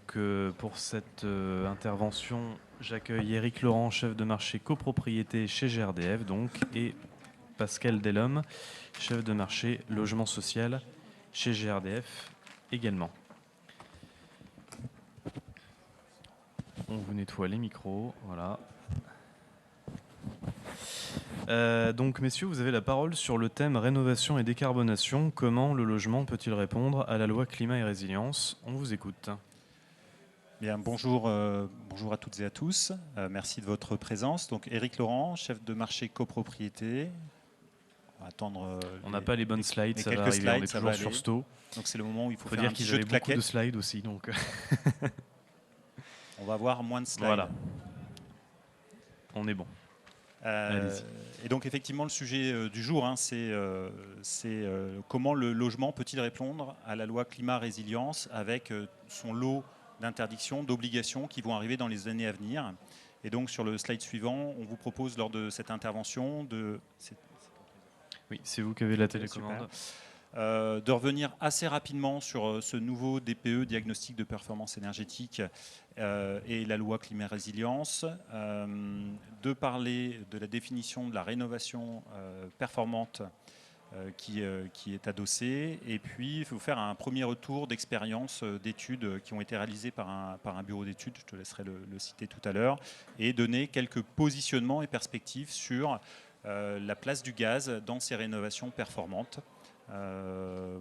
Donc pour cette intervention, j'accueille Éric Laurent, chef de marché copropriété chez GRDF, donc, et Pascal Delhomme, chef de marché logement social chez GRDF également. On vous nettoie les micros, voilà. Donc messieurs, vous avez la parole sur le thème rénovation et décarbonation. Comment le logement peut-il répondre à la loi climat et résilience? On vous écoute. Bien, bonjour à toutes et à tous. Merci de votre présence. Donc Éric Laurent, chef de marché copropriété. On va attendre. On n'a pas les bonnes slides, ça va quelques arriver. On slides, est ça va toujours sur aller. Sto. Donc c'est le moment où il faut Faut faire dire un petit qu'ils jeu de avaient beaucoup de claquettes. slides aussi, donc. On va avoir moins de slides. Voilà. On est bon. Et donc effectivement le sujet du jour, c'est comment le logement peut-il répondre à la loi climat-résilience avec son lot d'interdictions, d'obligations qui vont arriver dans les années à venir. Et donc sur le slide suivant, on vous propose lors de cette intervention de... Oui, c'est vous qui avez la télécommande. De revenir assez rapidement sur ce nouveau DPE, diagnostic de performance énergétique, et la loi climat-résilience, de parler de la définition de la rénovation performante qui est adossée, et puis il faut faire un premier retour d'expérience d'études qui ont été réalisées par un bureau d'études, je te laisserai le citer tout à l'heure, et donner quelques positionnements et perspectives sur la place du gaz dans ces rénovations performantes.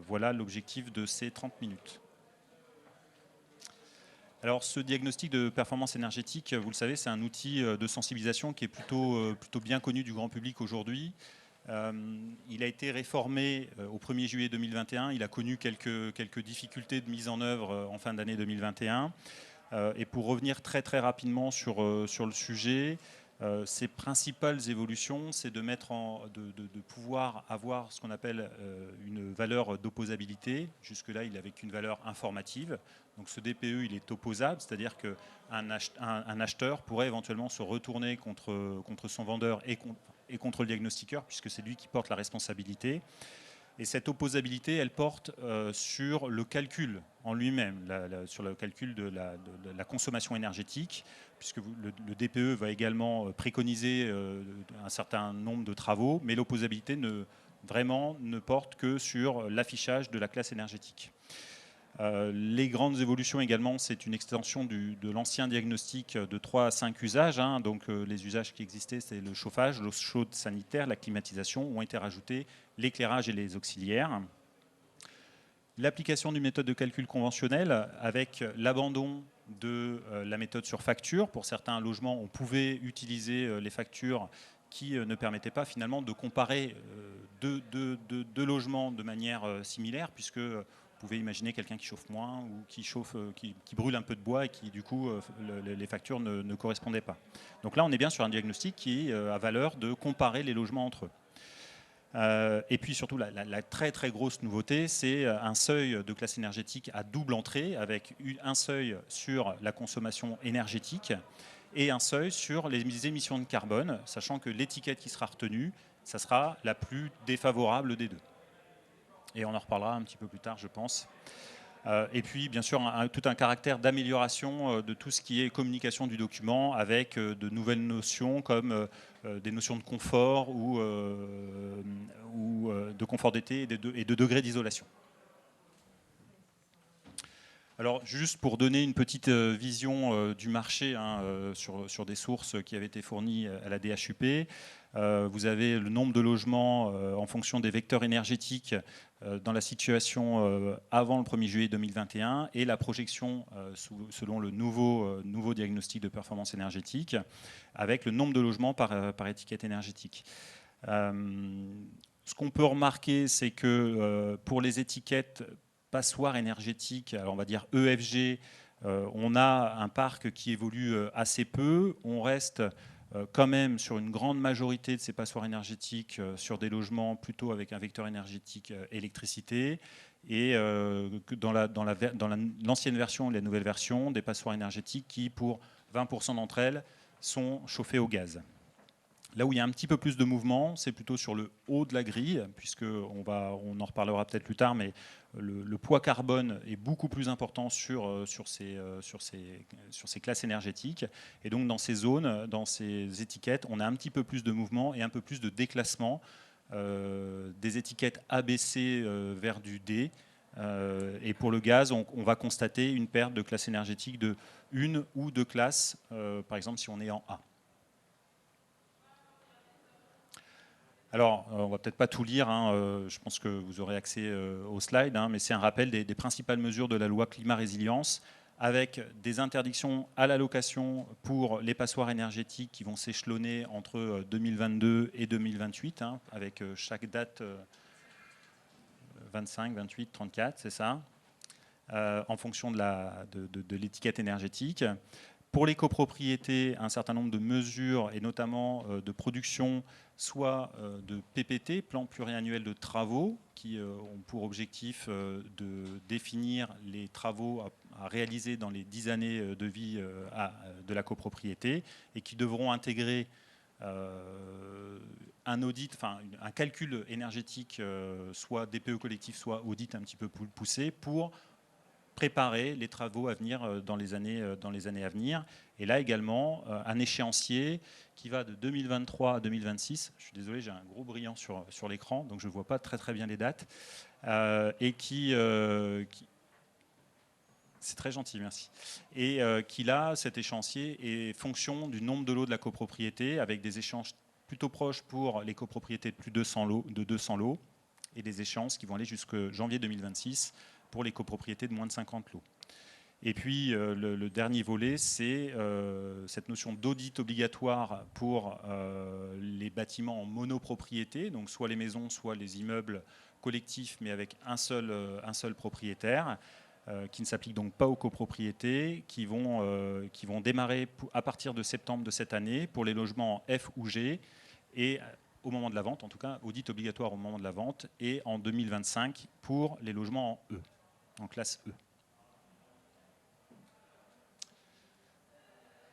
Voilà l'objectif de ces 30 minutes. Alors ce diagnostic de performance énergétique, vous le savez, c'est un outil de sensibilisation qui est plutôt bien connu du grand public aujourd'hui. Il a été réformé au 1er juillet 2021. Il a connu quelques difficultés de mise en œuvre en fin d'année 2021. Et pour revenir très rapidement sur le sujet, ses principales évolutions, c'est de pouvoir avoir ce qu'on appelle une valeur d'opposabilité. Jusque-là, il n'avait qu'une valeur informative. Donc ce DPE, il est opposable, c'est-à-dire qu'un acheteur pourrait éventuellement se retourner contre son vendeur et contre le diagnostiqueur, puisque c'est lui qui porte la responsabilité. Et cette opposabilité, elle porte sur le calcul en lui-même, sur le calcul de la consommation énergétique, puisque le DPE va également préconiser un certain nombre de travaux, mais l'opposabilité ne porte que sur l'affichage de la classe énergétique. Les grandes évolutions également, c'est une extension de l'ancien diagnostic de 3 à 5 usages. Donc les usages qui existaient, c'est le chauffage, l'eau chaude sanitaire, la climatisation, ont été rajoutés l'éclairage et les auxiliaires. L'application d'une méthode de calcul conventionnelle avec l'abandon de la méthode sur facture. Pour certains logements, on pouvait utiliser les factures qui ne permettaient pas finalement de comparer deux logements de manière similaire, puisque vous pouvez imaginer quelqu'un qui chauffe moins ou qui brûle un peu de bois et qui du coup les factures ne correspondaient pas. Donc là on est bien sur un diagnostic qui a valeur de comparer les logements entre eux. Et puis surtout la très grosse nouveauté, c'est un seuil de classe énergétique à double entrée avec un seuil sur la consommation énergétique et un seuil sur les émissions de carbone, sachant que l'étiquette qui sera retenue, ça sera la plus défavorable des deux. Et on en reparlera un petit peu plus tard, je pense. Et puis, bien sûr, tout un caractère d'amélioration de tout ce qui est communication du document avec de nouvelles notions comme des notions de confort ou de confort d'été et de degré d'isolation. Alors, juste pour donner une petite vision du marché sur des sources qui avaient été fournies à la DHUP, vous avez le nombre de logements en fonction des vecteurs énergétiques dans la situation avant le 1er juillet 2021 et la projection selon le nouveau diagnostic de performance énergétique avec le nombre de logements par étiquette énergétique. Ce qu'on peut remarquer, c'est que pour les étiquettes passoires énergétiques, alors on va dire EFG, on a un parc qui évolue assez peu. On reste quand même sur une grande majorité de ces passoires énergétiques sur des logements plutôt avec un vecteur énergétique électricité et dans l'ancienne version et la nouvelle version des passoires énergétiques qui pour 20% d'entre elles sont chauffées au gaz. Là où il y a un petit peu plus de mouvement, c'est plutôt sur le haut de la grille, puisque on en reparlera peut-être plus tard, mais le poids carbone est beaucoup plus important sur ces classes énergétiques. Et donc dans ces zones, dans ces étiquettes, on a un petit peu plus de mouvement et un peu plus de déclassement. Des étiquettes ABC vers du D. Et pour le gaz, on va constater une perte de classe énergétique de une ou deux classes, par exemple si on est en A. Alors, on ne va peut-être pas tout lire, hein, je pense que vous aurez accès aux slides, hein, mais c'est un rappel des principales mesures de la loi climat-résilience, avec des interdictions à la location pour les passoires énergétiques qui vont s'échelonner entre 2022 et 2028, hein, avec chaque date 25, 28, 34, c'est ça, en fonction de l'étiquette énergétique. Pour les copropriétés, un certain nombre de mesures, et notamment de production, soit de PPT, plan pluriannuel de travaux, qui ont pour objectif de définir les travaux à réaliser dans les 10 années de vie de la copropriété, et qui devront intégrer un audit, enfin un calcul énergétique, soit DPE collectif, soit audit un petit peu plus poussé, pour préparer les travaux à venir dans les années à venir. Et là également, un échéancier qui va de 2023 à 2026. Je suis désolé, j'ai un gros brillant sur l'écran, donc je ne vois pas très bien les dates. Et qui c'est très gentil, merci. Et qui là, cet échéancier est fonction du nombre de lots de la copropriété, avec des échéances plutôt proches pour les copropriétés de plus de 200 lots, et des échéances qui vont aller jusqu'en janvier 2026 pour les copropriétés de moins de 50 lots. Et puis le dernier volet, c'est cette notion d'audit obligatoire pour les bâtiments en monopropriété, donc soit les maisons, soit les immeubles collectifs, mais avec un seul propriétaire, qui ne s'applique donc pas aux copropriétés, qui vont démarrer à partir de septembre de cette année pour les logements en F ou G, et au moment de la vente, en tout cas, audit obligatoire au moment de la vente, et en 2025 pour les logements en E, en classe E.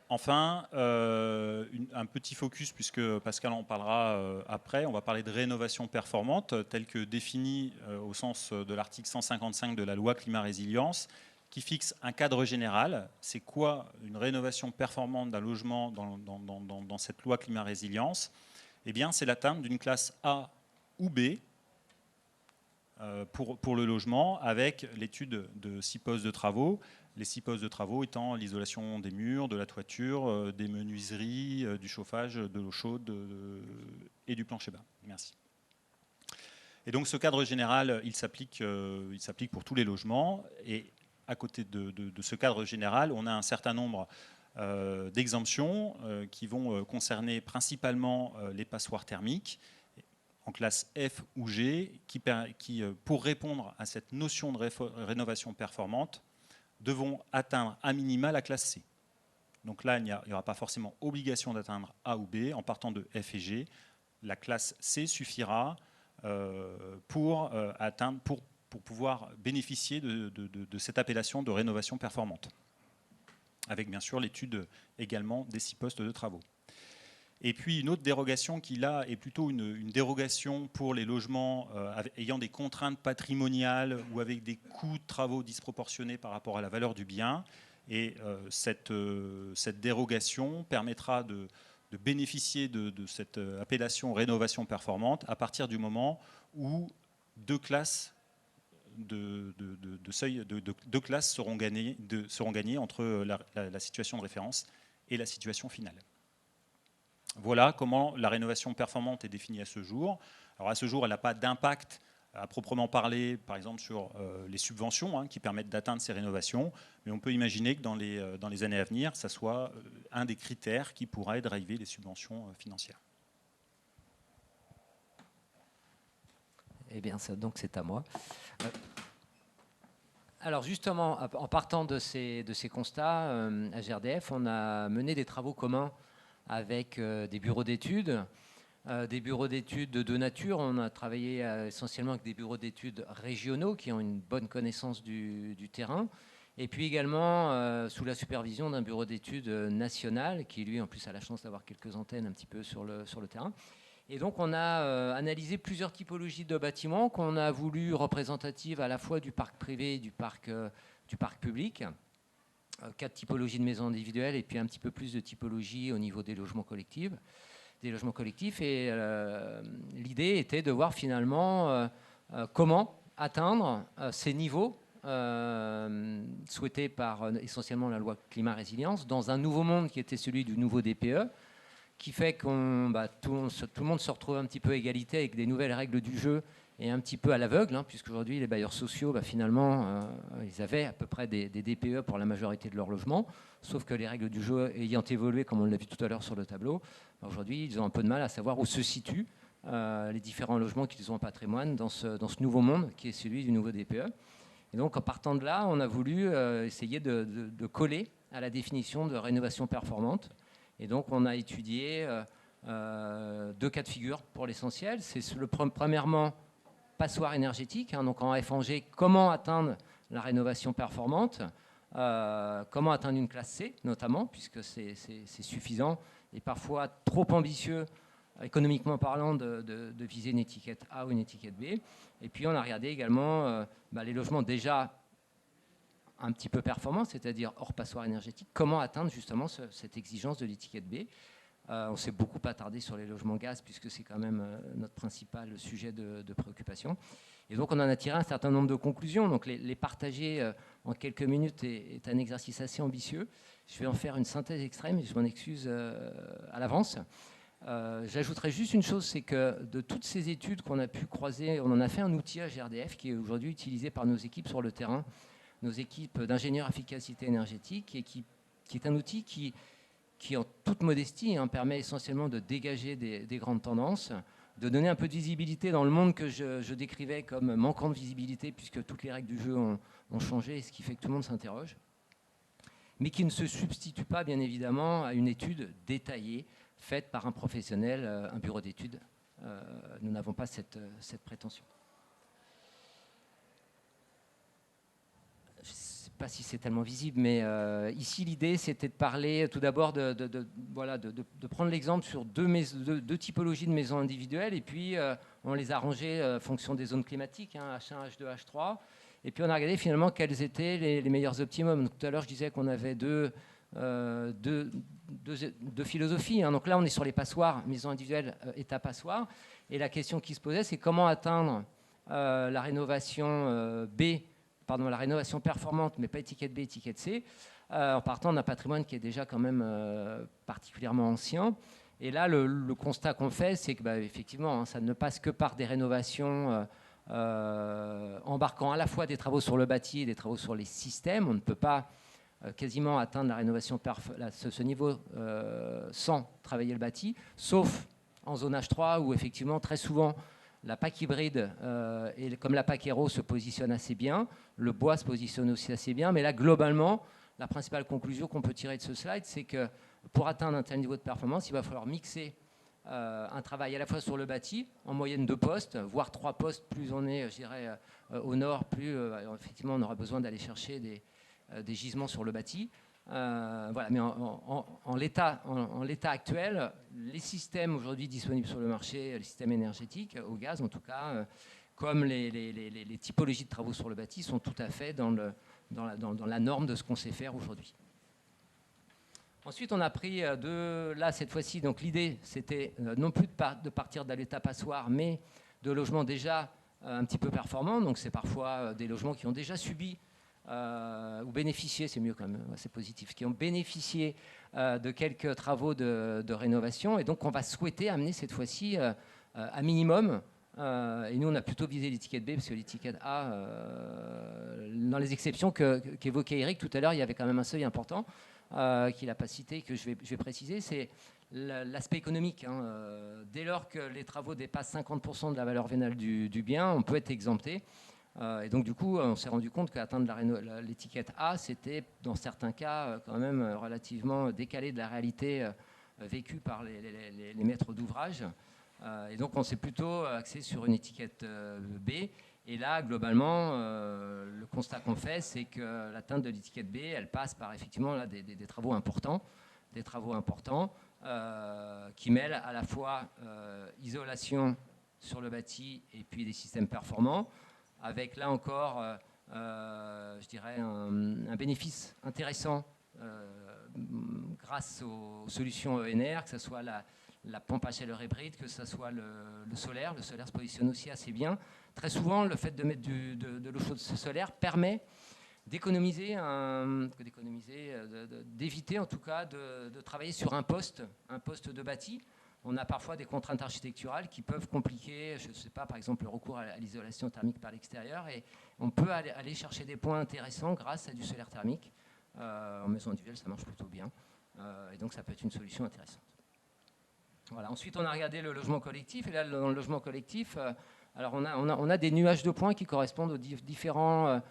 Enfin, un petit focus, puisque Pascal en parlera après, on va parler de rénovation performante, telle que définie au sens de l'article 155 de la loi climat-résilience, qui fixe un cadre général. C'est quoi une rénovation performante d'un logement dans cette loi climat-résilience? Eh bien, c'est l'atteinte d'une classe A ou B pour le logement, avec l'étude de 6 postes de travaux. Les 6 postes de travaux étant l'isolation des murs, de la toiture, des menuiseries, du chauffage, de l'eau chaude et du plancher bas. Merci. Et donc ce cadre général, il s'applique pour tous les logements. Et à côté de ce cadre général, on a un certain nombre d'exemptions qui vont concerner principalement les passoires thermiques en classe F ou G, qui pour répondre à cette notion de rénovation performante, devront atteindre à minima la classe C. Donc là, il n'y aura pas forcément obligation d'atteindre A ou B. En partant de F et G, la classe C suffira pour pouvoir bénéficier de cette appellation de rénovation performante, avec bien sûr l'étude également des 6 postes de travaux. Et puis une autre dérogation qui là est plutôt une dérogation pour les logements ayant des contraintes patrimoniales ou avec des coûts de travaux disproportionnés par rapport à la valeur du bien. Et cette dérogation permettra de bénéficier de cette appellation rénovation performante à partir du moment où deux classes seront gagnées entre la situation de référence et la situation finale. Voilà comment la rénovation performante est définie à ce jour. Alors à ce jour, elle n'a pas d'impact à proprement parler, par exemple sur les subventions qui permettent d'atteindre ces rénovations, mais on peut imaginer que dans les années à venir, ça soit un des critères qui pourra driver les subventions financières. Eh bien, donc c'est à moi. Alors justement, en partant de ces constats, à GRDF, on a mené des travaux communs avec des bureaux d'études. Des bureaux d'études de deux natures. On a travaillé essentiellement avec des bureaux d'études régionaux qui ont une bonne connaissance du terrain. Et puis également sous la supervision d'un bureau d'études national qui, lui, en plus, a la chance d'avoir quelques antennes un petit peu sur le terrain. Et donc, on a analysé plusieurs typologies de bâtiments qu'on a voulu représentatives à la fois du parc privé et du parc public. 4 typologies de maisons individuelles et puis un petit peu plus de typologie au niveau des logements collectifs. Et l'idée était de voir finalement comment atteindre ces niveaux souhaités par essentiellement la loi climat-résilience dans un nouveau monde qui était celui du nouveau DPE, qui fait que tout le monde se retrouve un petit peu à égalité avec des nouvelles règles du jeu et un petit peu à l'aveugle, puisqu'aujourd'hui les bailleurs sociaux, finalement, ils avaient à peu près des DPE pour la majorité de leurs logements, sauf que les règles du jeu ayant évolué, comme on l'a vu tout à l'heure sur le tableau, aujourd'hui ils ont un peu de mal à savoir où se situent les différents logements qu'ils ont en patrimoine dans ce nouveau monde qui est celui du nouveau DPE. Et donc en partant de là, on a voulu essayer de coller à la définition de rénovation performante. Et donc on a étudié 2 cas de figure pour l'essentiel. C'est premièrement passoire énergétique, donc en FNG, comment atteindre la rénovation performante, comment atteindre une classe C notamment, puisque c'est suffisant et parfois trop ambitieux économiquement parlant de viser une étiquette A ou une étiquette B. Et puis on a regardé également les logements déjà un petit peu performants, c'est-à-dire hors passoire énergétique, comment atteindre justement cette exigence de l'étiquette B. On s'est beaucoup attardé sur les logements gaz puisque c'est quand même notre principal sujet de préoccupation. Et donc on en a tiré un certain nombre de conclusions. Donc les partager en quelques minutes est un exercice assez ambitieux. Je vais en faire une synthèse extrême et je m'en excuse à l'avance. J'ajouterais juste une chose, c'est que de toutes ces études qu'on a pu croiser, on en a fait un outil à GRDF qui est aujourd'hui utilisé par nos équipes sur le terrain, nos équipes d'ingénieurs efficacité énergétique, et qui est un outil qui en toute modestie, permet essentiellement de dégager des grandes tendances, de donner un peu de visibilité dans le monde que je décrivais comme manquant de visibilité, puisque toutes les règles du jeu ont changé, ce qui fait que tout le monde s'interroge, mais qui ne se substitue pas, bien évidemment, à une étude détaillée faite par un professionnel, un bureau d'études. Nous n'avons pas cette prétention. Je ne sais pas si c'est tellement visible, mais ici, l'idée, c'était de parler tout d'abord de prendre l'exemple sur deux typologies de maisons individuelles, et puis on les a rangées en fonction des zones climatiques, H1, H2, H3, et puis on a regardé finalement quels étaient les meilleurs optimums. Donc, tout à l'heure, je disais qu'on avait deux philosophies. Donc là, on est sur les passoires, maisons individuelles, état passoire, et la question qui se posait, c'est comment atteindre la rénovation la rénovation performante, mais pas étiquette B, étiquette C, en partant d'un patrimoine qui est déjà quand même particulièrement ancien. Et là, le constat qu'on fait, c'est que effectivement, ça ne passe que par des rénovations embarquant à la fois des travaux sur le bâti et des travaux sur les systèmes. On ne peut pas quasiment atteindre la rénovation ce niveau sans travailler le bâti, sauf en zone H3 où effectivement très souvent la PAC hybride et comme la PAC Aéro se positionne assez bien, le bois se positionne aussi assez bien, mais là globalement la principale conclusion qu'on peut tirer de ce slide, c'est que pour atteindre un tel niveau de performance, il va falloir mixer un travail à la fois sur le bâti, en moyenne 2 postes, voire 3 postes, plus on est, je dirais, au nord, plus effectivement on aura besoin d'aller chercher des gisements sur le bâti. Mais en l'état actuel, les systèmes aujourd'hui disponibles sur le marché, les systèmes énergétiques, au gaz en tout cas, comme les typologies de travaux sur le bâti, sont tout à fait dans la norme de ce qu'on sait faire aujourd'hui. Ensuite, on a pris là cette fois-ci, donc l'idée c'était non plus de partir de l'état passoire, mais de logements déjà un petit peu performants. Donc c'est parfois des logements qui ont déjà subi ou bénéficié, c'est mieux quand même, c'est positif, qui ont bénéficié de quelques travaux de rénovation. Et donc, on va souhaiter amener cette fois-ci à minimum, et nous, on a plutôt visé l'étiquette B, parce que l'étiquette A, dans les exceptions qu'évoquait Eric tout à l'heure, il y avait quand même un seuil important qu'il n'a pas cité, que je vais préciser, c'est l'aspect économique. Dès lors que les travaux dépassent 50% de la valeur vénale du bien, on peut être exempté. Et donc, du coup, on s'est rendu compte qu'atteindre l'étiquette A, c'était, dans certains cas, quand même relativement décalé de la réalité vécue par les maîtres d'ouvrage. Et donc, on s'est plutôt axé sur une étiquette B. Et là, globalement, le constat qu'on fait, c'est que l'atteinte de l'étiquette B, elle passe par effectivement là, des travaux importants, qui mêlent à la fois isolation sur le bâti et puis des systèmes performants, avec là encore, je dirais, un bénéfice intéressant grâce aux solutions ENR, que ce soit la pompe à chaleur hybride, que ce soit le solaire. Le solaire se positionne aussi assez bien. Très souvent, le fait de mettre de l'eau chaude solaire permet d'économiser, d'éviter en tout cas de travailler sur un poste de bâti. On a parfois des contraintes architecturales qui peuvent compliquer, je ne sais pas, par exemple le recours à l'isolation thermique par l'extérieur, et on peut aller chercher des points intéressants grâce à du solaire thermique. En maison individuelle, ça marche plutôt bien, et donc ça peut être une solution intéressante. Voilà. Ensuite, on a regardé le logement collectif, et là, dans le logement collectif, alors on a des nuages de points qui correspondent aux différentes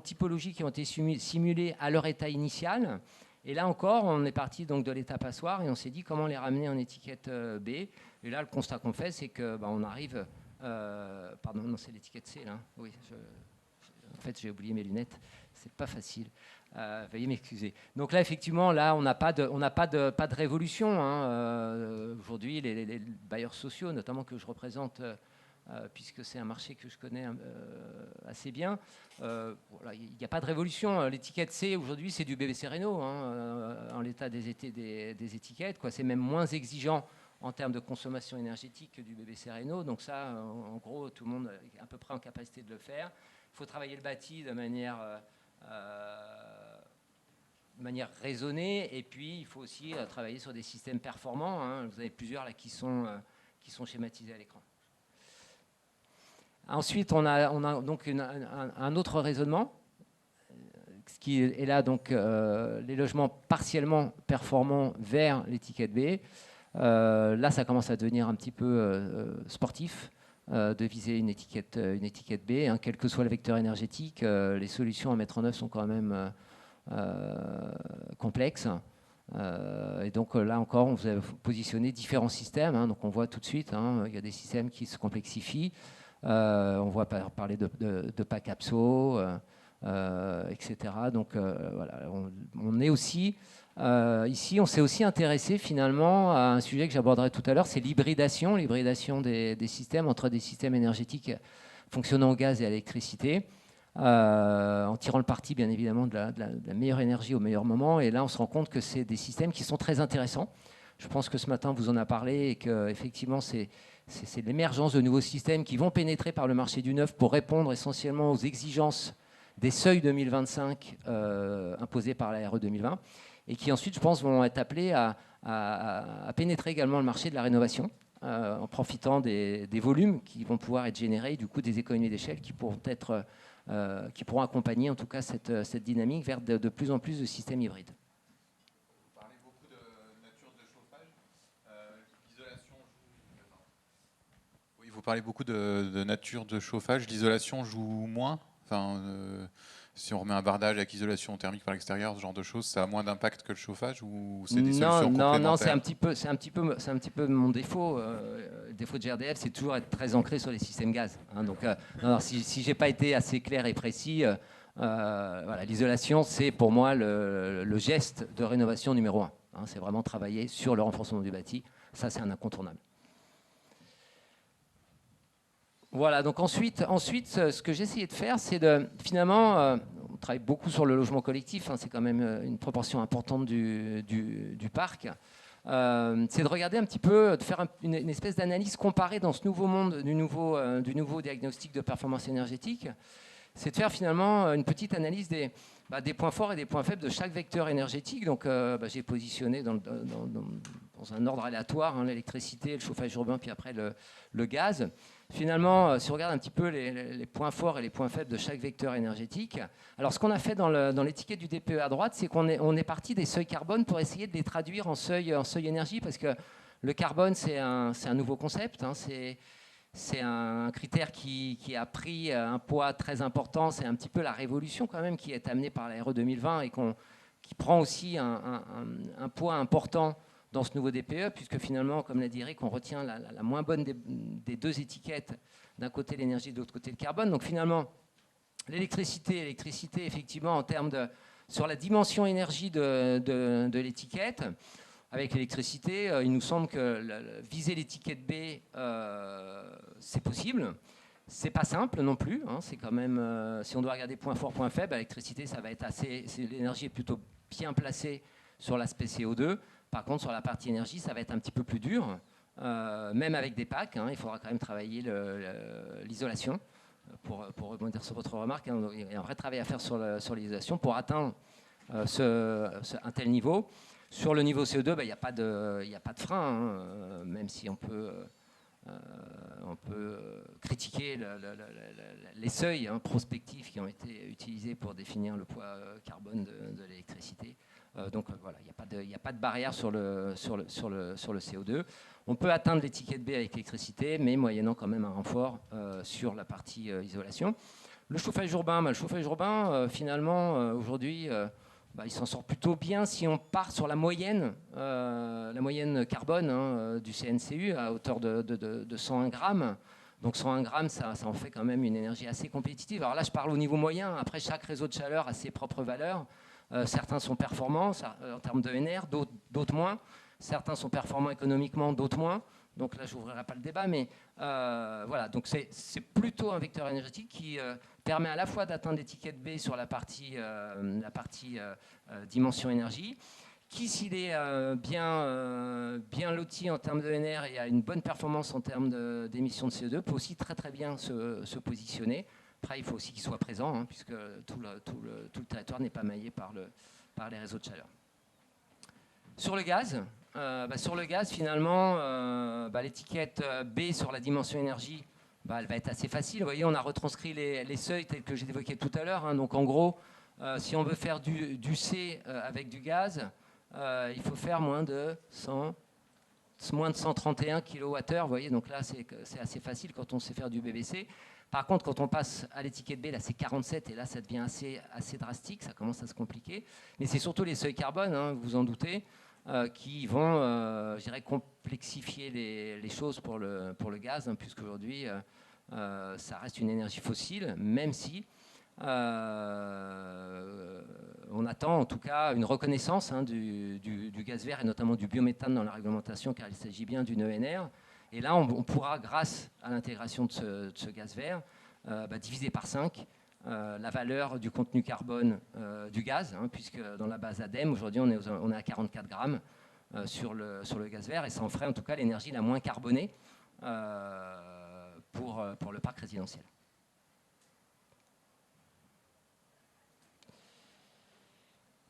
typologies qui ont été simulées à leur état initial. Et là encore, on est parti donc de l'état passoire et on s'est dit comment les ramener en étiquette B. Et là, le constat qu'on fait, c'est que on arrive... pardon, non, c'est l'étiquette C, là. Oui, en fait, j'ai oublié mes lunettes. C'est pas facile. Veuillez m'excuser. Donc là, effectivement, là, on n'a pas de révolution. Hein. Aujourd'hui, les bailleurs sociaux, notamment que je représente... puisque c'est un marché que je connais assez bien. Voilà, il n'y a pas de révolution. L'étiquette C, aujourd'hui, c'est du BBC Renault, en l'état des étiquettes. C'est même moins exigeant en termes de consommation énergétique que du BBC Renault. Donc ça, en gros, tout le monde est à peu près en capacité de le faire. Il faut travailler le bâti de manière raisonnée. Et puis, il faut aussi travailler sur des systèmes performants. Hein. Vous avez plusieurs là, qui sont schématisés à l'écran. Ensuite, on a donc un autre raisonnement, ce qui est là donc les logements partiellement performants vers l'étiquette B. Là, ça commence à devenir un petit peu sportif de viser une étiquette B, hein, quel que soit le vecteur énergétique. Les solutions à mettre en œuvre sont quand même complexes. Et donc là encore, on vous a positionné différents systèmes. Hein, donc on voit tout de suite, hein, il y a des systèmes qui se complexifient. On voit parler de PAC APSO, etc. Donc voilà, on est aussi ici, on s'est aussi intéressé finalement à un sujet que j'aborderai tout à l'heure, c'est l'hybridation des systèmes entre des systèmes énergétiques fonctionnant au gaz et à l'électricité, en tirant le parti bien évidemment de la meilleure énergie au meilleur moment. Et là, on se rend compte que c'est des systèmes qui sont très intéressants. Je pense que ce matin, vous en a parlé et qu'effectivement, c'est l'émergence de nouveaux systèmes qui vont pénétrer par le marché du neuf pour répondre essentiellement aux exigences des seuils 2025 imposés par la RE 2020 et qui ensuite, je pense, vont être appelés à pénétrer également le marché de la rénovation en profitant des volumes qui vont pouvoir être générés, du coup des économies d'échelle qui pourront accompagner en tout cas cette dynamique vers de plus en plus de systèmes hybrides. Vous parlez beaucoup de nature de chauffage, l'isolation joue moins. Enfin, si on remet un bardage avec isolation thermique par l'extérieur, ce genre de choses, ça a moins d'impact que le chauffage ou c'est des solutions complémentaires? Non, c'est un petit peu mon défaut. Le défaut de GRDF, c'est toujours être très ancré sur les systèmes gaz. Hein, donc, si j'ai pas été assez clair et précis, voilà, l'isolation, c'est pour moi le geste de rénovation numéro 1. Hein, c'est vraiment travailler sur le renforcement du bâti. Ça, c'est un incontournable. Voilà, donc ensuite, ce que j'ai essayé de faire, c'est finalement, on travaille beaucoup sur le logement collectif, hein, c'est quand même une proportion importante du parc, c'est de regarder un petit peu, de faire une espèce d'analyse comparée dans ce nouveau monde du nouveau diagnostic de performance énergétique. C'est de faire finalement une petite analyse des points forts et des points faibles de chaque vecteur énergétique. Donc j'ai positionné dans un ordre aléatoire, hein, l'électricité, le chauffage urbain, puis après le gaz. Finalement, si on regarde un petit peu les points forts et les points faibles de chaque vecteur énergétique, alors ce qu'on a fait dans l'étiquette du DPE à droite, c'est qu'on est parti des seuils carbone pour essayer de les traduire en seuil énergie, parce que le carbone, c'est un nouveau concept, hein, c'est un critère qui a pris un poids très important. C'est un petit peu la révolution quand même qui est amenée par la RE 2020 et qui prend aussi un poids important dans ce nouveau DPE, puisque finalement, comme l'a dit Eric, on retient la moins bonne des deux étiquettes, d'un côté l'énergie, de l'autre côté le carbone. Donc finalement, l'électricité, effectivement, en termes sur la dimension énergie de l'étiquette, avec l'électricité, il nous semble que viser l'étiquette B, c'est possible. C'est pas simple non plus. Hein, c'est quand même, si on doit regarder point fort, point faible, l'électricité, ça va être l'énergie est plutôt bien placée sur l'aspect CO2. Par contre, sur la partie énergie, ça va être un petit peu plus dur. Même avec des packs, hein, il faudra quand même travailler l'isolation. Pour rebondir sur votre remarque, hein, il y a un vrai travail à faire sur l'isolation pour atteindre un tel niveau. Sur le niveau CO2, il n'y a pas de frein, hein, même si on peut critiquer les seuils prospectifs qui ont été utilisés pour définir le poids carbone de l'électricité. Donc voilà, il n'y a pas de barrière sur le CO2. On peut atteindre l'étiquette B avec l'électricité, mais moyennant quand même un renfort sur la partie isolation. Le chauffage urbain, finalement, aujourd'hui, il s'en sort plutôt bien si on part sur la moyenne carbone du CNCU à hauteur de 101 grammes. Donc 101 grammes, ça en fait quand même une énergie assez compétitive. Alors là, je parle au niveau moyen. Après, chaque réseau de chaleur a ses propres valeurs. Certains sont performants en termes d'ENR, d'autres moins. Certains sont performants économiquement, d'autres moins. Donc là, je n'ouvrirai pas le débat, mais voilà. Donc c'est plutôt un vecteur énergétique qui permet à la fois d'atteindre l'étiquette B sur la partie dimension énergie, qui, s'il est bien loti en termes d'ENR et a une bonne performance en termes d'émissions de CO2, peut aussi très très bien se positionner. Après, il faut aussi qu'il soit présent, hein, puisque tout le territoire n'est pas maillé par les réseaux de chaleur. Sur le gaz, finalement, l'étiquette B sur la dimension énergie, elle va être assez facile. Vous voyez, on a retranscrit les seuils tels que j'ai évoqués tout à l'heure. Hein. Donc en gros, si on veut faire du C avec du gaz, il faut faire moins de 131 kWh. Vous voyez, donc là, c'est assez facile quand on sait faire du BBC. Par contre, quand on passe à l'étiquette B, là, c'est 47, et là, ça devient assez drastique, ça commence à se compliquer. Mais c'est surtout les seuils carbone, hein, vous vous en doutez, qui vont, je dirais, complexifier les choses pour le gaz, hein, puisqu'aujourd'hui, ça reste une énergie fossile, même si on attend en tout cas une reconnaissance du gaz vert et notamment du biométhane dans la réglementation, car il s'agit bien d'une ENR. Et là, on pourra, grâce à l'intégration de ce gaz vert, diviser par 5 la valeur du contenu carbone du gaz, hein, puisque dans la base ADEME, aujourd'hui, on est à 44 grammes sur le gaz vert, et ça en ferait en tout cas l'énergie la moins carbonée pour le parc résidentiel.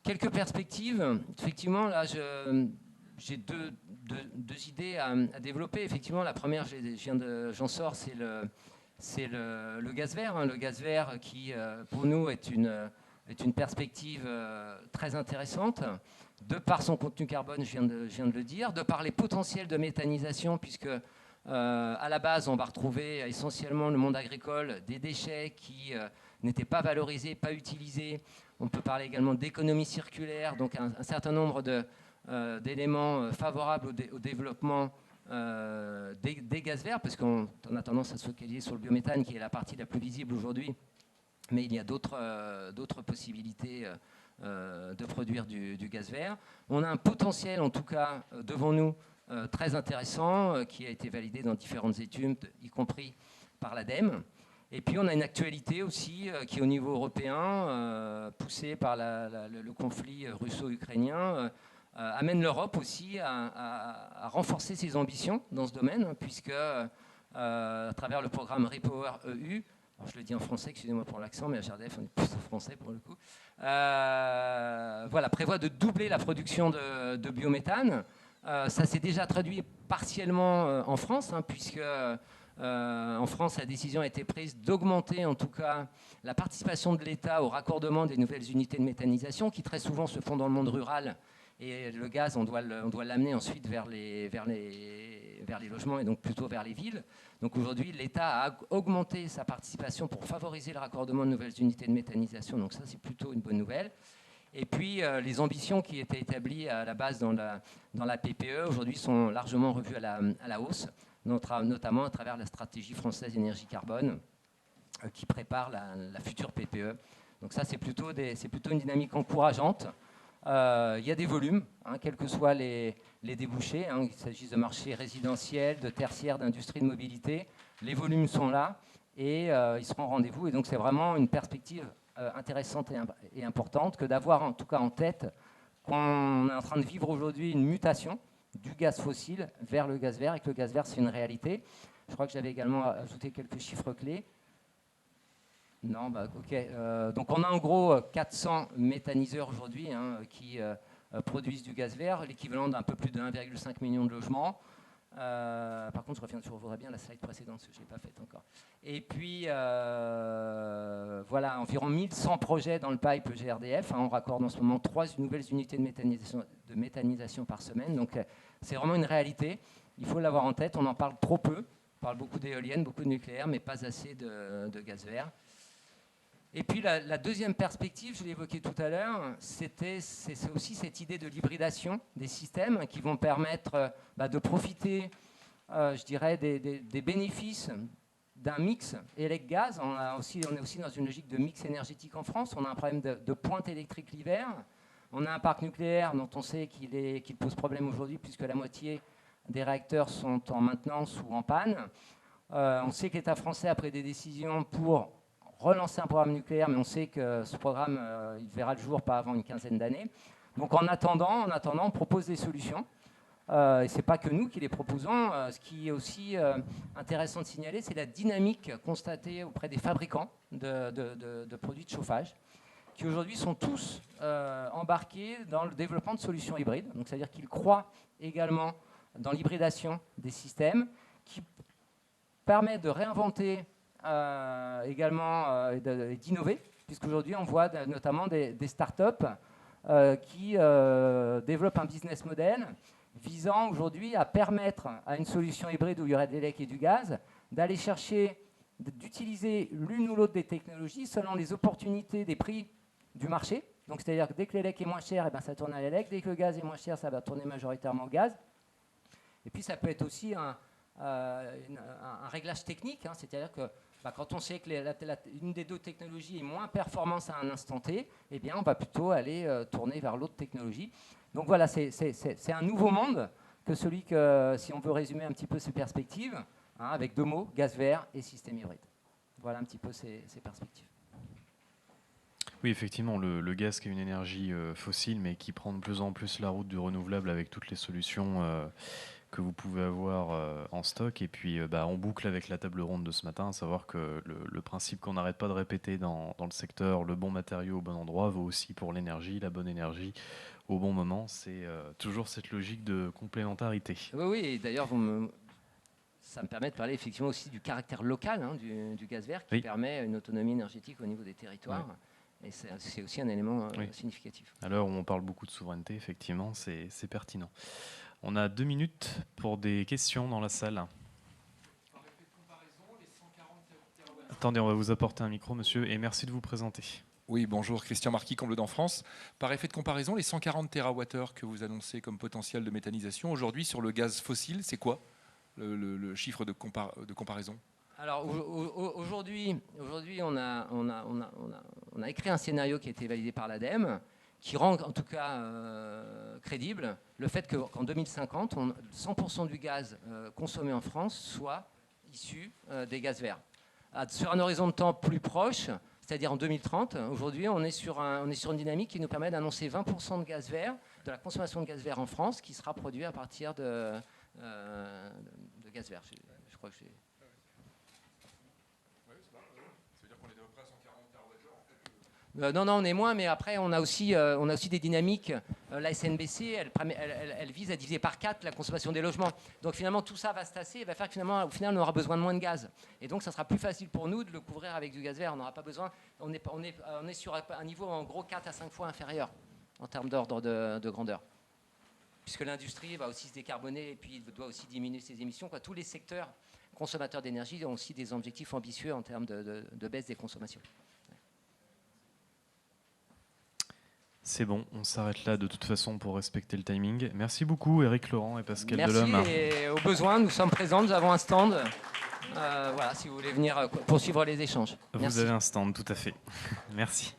Quelques perspectives. Effectivement, là, j'ai deux idées à développer. Effectivement, la première, j'en sors, c'est le gaz vert. Hein. Le gaz vert qui, pour nous, est une perspective très intéressante, de par son contenu carbone, je viens de le dire, de par les potentiels de méthanisation, puisque à la base, on va retrouver essentiellement le monde agricole, des déchets qui n'étaient pas valorisés, pas utilisés. On peut parler également d'économie circulaire, donc un certain nombre d'éléments favorables au développement des gaz verts, parce qu'on a tendance à se focaliser sur le biométhane, qui est la partie la plus visible aujourd'hui, mais il y a d'autres possibilités de produire du gaz vert. On a un potentiel, en tout cas, devant nous, très intéressant, qui a été validé dans différentes études, y compris par l'ADEME. Et puis on a une actualité aussi qui, au niveau européen, poussée par le conflit russo-ukrainien, amène l'Europe aussi à renforcer ses ambitions dans ce domaine, hein, puisque à travers le programme Repower EU, alors je le dis en français, excusez-moi pour l'accent, mais à GRDF, on est plus en français pour le coup, prévoit de doubler la production de biométhane. Ça s'est déjà traduit partiellement en France, hein, puisque en France, la décision a été prise d'augmenter en tout cas la participation de l'État au raccordement des nouvelles unités de méthanisation qui très souvent se font dans le monde rural, et le gaz, on doit l'amener ensuite vers les logements et donc plutôt vers les villes. Donc aujourd'hui, l'État a augmenté sa participation pour favoriser le raccordement de nouvelles unités de méthanisation, donc ça c'est plutôt une bonne nouvelle. Et puis, les ambitions qui étaient établies à la base dans la PPE, aujourd'hui, sont largement revues à la hausse, notamment à travers la stratégie française énergie carbone, qui prépare la future PPE. Donc ça, c'est plutôt une dynamique encourageante. Il y a des volumes, quels que soient les débouchés, qu'il s'agisse de marchés résidentiels, de tertiaires, d'industrie de mobilité. Les volumes sont là et ils seront au rendez-vous. Et donc, c'est vraiment une perspective intéressante et importante que d'avoir en tout cas en tête qu'on est en train de vivre aujourd'hui une mutation du gaz fossile vers le gaz vert et que le gaz vert, c'est une réalité. Je crois que j'avais également ajouté quelques chiffres clés. Non, ok. Donc on a en gros 400 méthaniseurs aujourd'hui qui produisent du gaz vert, l'équivalent d'un peu plus de 1,5 million de logements. Par contre, je revoudrais bien la slide précédente, parce que je ne l'ai pas faite encore. Et puis, voilà, environ 1100 projets dans le pipe GRDF. On raccorde en ce moment 3 nouvelles unités de méthanisation par semaine. Donc, c'est vraiment une réalité. Il faut l'avoir en tête. On en parle trop peu. On parle beaucoup d'éoliennes, beaucoup de nucléaire, mais pas assez de gaz vert. Et puis la deuxième perspective, je l'ai évoqué tout à l'heure, c'est aussi cette idée de l'hybridation des systèmes qui vont permettre de profiter, je dirais, des bénéfices d'un mix élec-gaz. On est aussi dans une logique de mix énergétique en France. On a un problème de pointe électrique l'hiver. On a un parc nucléaire dont on sait qu'il pose problème aujourd'hui puisque la moitié des réacteurs sont en maintenance ou en panne. On sait que l'État français a pris des décisions pour relancer un programme nucléaire, mais on sait que ce programme, il verra le jour pas avant une quinzaine d'années. Donc en attendant, on propose des solutions. Et ce n'est pas que nous qui les proposons. Ce qui est aussi intéressant de signaler, c'est la dynamique constatée auprès des fabricants de produits de chauffage, qui aujourd'hui sont tous embarqués dans le développement de solutions hybrides. Donc c'est-à-dire qu'ils croient également dans l'hybridation des systèmes, qui permet de réinventer également d'innover, puisqu'aujourd'hui on voit notamment des startups qui développent un business model visant aujourd'hui à permettre à une solution hybride où il y aurait de l'élec et du gaz d'aller chercher, d'utiliser l'une ou l'autre des technologies selon les opportunités des prix du marché. Donc c'est-à-dire que dès que l'élec est moins cher, ça tourne à l'élec, dès que le gaz est moins cher, ça va tourner majoritairement au gaz. Et puis ça peut être aussi un réglage technique, c'est-à-dire que quand on sait que une des deux technologies est moins performante à un instant T, eh bien, on va plutôt aller tourner vers l'autre technologie. Donc voilà, c'est un nouveau monde que celui que, si on veut résumer un petit peu ces perspectives, avec 2 mots, gaz vert et système hybride. Voilà un petit peu ces perspectives. Oui, effectivement, le gaz qui est une énergie fossile, mais qui prend de plus en plus la route du renouvelable avec toutes les solutions que vous pouvez avoir en stock. Et puis, on boucle avec la table ronde de ce matin, à savoir que le principe qu'on n'arrête pas de répéter dans le secteur, le bon matériau au bon endroit, vaut aussi pour l'énergie, la bonne énergie au bon moment. C'est toujours cette logique de complémentarité. Oui, et d'ailleurs, ça me permet de parler effectivement aussi du caractère local du gaz vert qui permet une autonomie énergétique au niveau des territoires. Oui. Et c'est aussi un élément significatif. À l'heure où on parle beaucoup de souveraineté, effectivement, c'est pertinent. On a 2 minutes pour des questions dans la salle. Par effet de comparaison, les 140 TWh... Attendez, on va vous apporter un micro, monsieur, et merci de vous présenter. Oui, bonjour, Christian Marquis, Comble d'en France. Par effet de comparaison, les 140 TWh que vous annoncez comme potentiel de méthanisation, aujourd'hui, sur le gaz fossile, c'est quoi le chiffre de comparaison ? Alors aujourd'hui, on a écrit un scénario qui a été validé par l'ADEME, qui rend en tout cas crédible le fait qu'en 2050, 100% du gaz consommé en France soit issu des gaz verts. Sur un horizon de temps plus proche, c'est-à-dire en 2030, aujourd'hui, on est sur une dynamique qui nous permet d'annoncer 20% de gaz vert, de la consommation de gaz vert en France, qui sera produit à partir de gaz vert. Je crois que j'ai... Non, on est moins, mais après, on a aussi des dynamiques. La SNBC, elle vise à diviser par 4 la consommation des logements. Donc finalement, tout ça va se tasser et va faire qu'au final, on aura besoin de moins de gaz. Et donc, ça sera plus facile pour nous de le couvrir avec du gaz vert. On n'aura pas besoin. On est sur un niveau en gros 4 à 5 fois inférieur en termes d'ordre de grandeur. Puisque l'industrie va aussi se décarboner et puis doit aussi diminuer ses émissions. Tous les secteurs consommateurs d'énergie ont aussi des objectifs ambitieux en termes de baisse des consommations. C'est bon, on s'arrête là de toute façon pour respecter le timing. Merci beaucoup Éric Laurent et Pascal Merci, Delhomme. et au besoin, nous sommes présents, nous avons un stand. Voilà, si vous voulez venir poursuivre les échanges. Vous Merci. avez un stand, tout à fait. Merci.